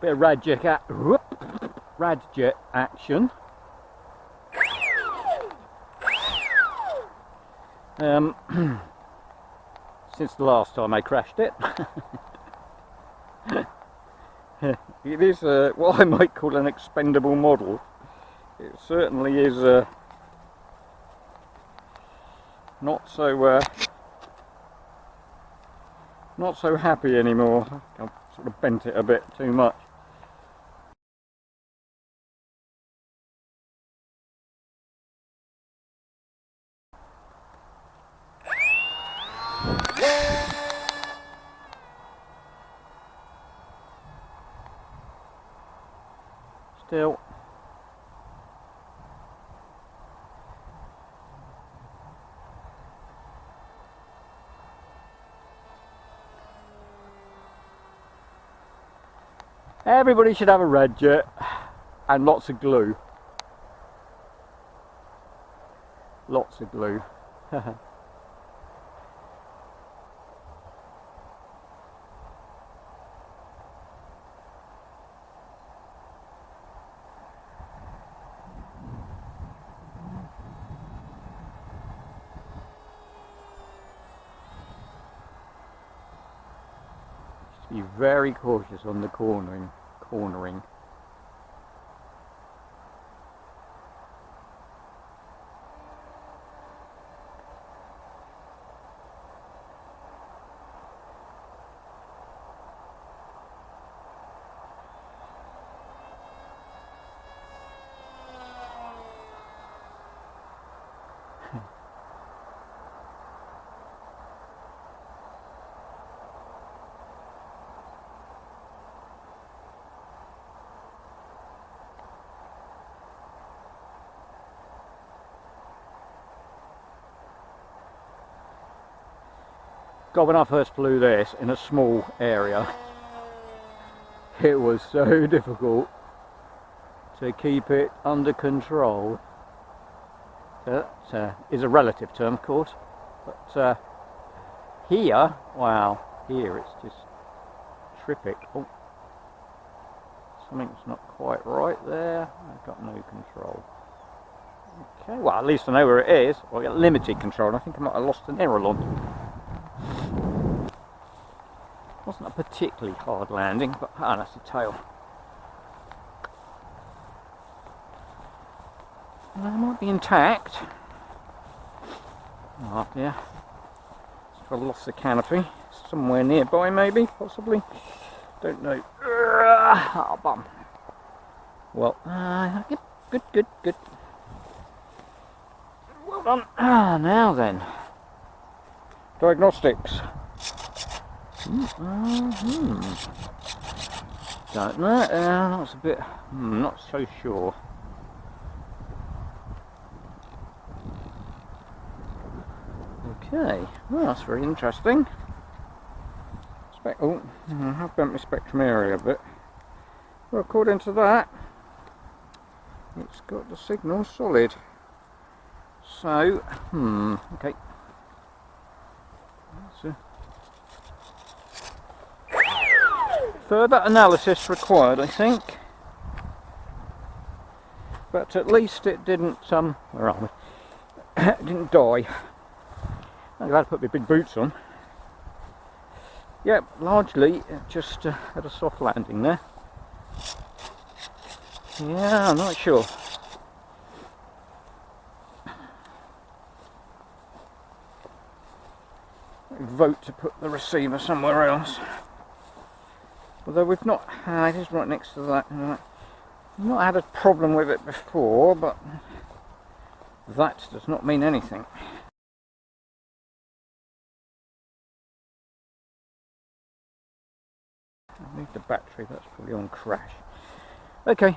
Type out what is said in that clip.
Bit of Radjet action. Since the last time I crashed it. It is what I might call an expendable model. It certainly is not so happy anymore. I've sort of bent it a bit too much. Still. Everybody should have a Radjet and lots of glue. Lots of glue. Be very cautious on the cornering. God, when I first flew this in a small area, it was so difficult to keep it under control. That is a relative term, of course, but here, wow, here it's just terrific. Oh, something's not quite right there. I've got no control. Okay, well, at least I know where it is. Well, I got limited control. I think I might have lost an aileron. Wasn't a particularly hard landing, but that's the tail. Well, it might be intact. Oh yeah, I've lost the canopy. Somewhere nearby, maybe, possibly. Don't know. Oh, bum. Well, good. Well done. Now then, diagnostics. Don't know. That's a bit. Not so sure. Okay. Well, that's very interesting. Oh, I have bent my spectrum area a bit. Well, according to that, it's got the signal solid. So, okay. Further analysis required, I think. But at least it didn't, where are we? It didn't die. I'm glad I put my big boots on. Yep, largely it just had a soft landing there. Yeah, I'm not sure. Vote to put the receiver somewhere else. Although we've not had, it is right next to that. We've not had a problem with it before, but that does not mean anything. I moved the battery, that's probably on crash. Okay.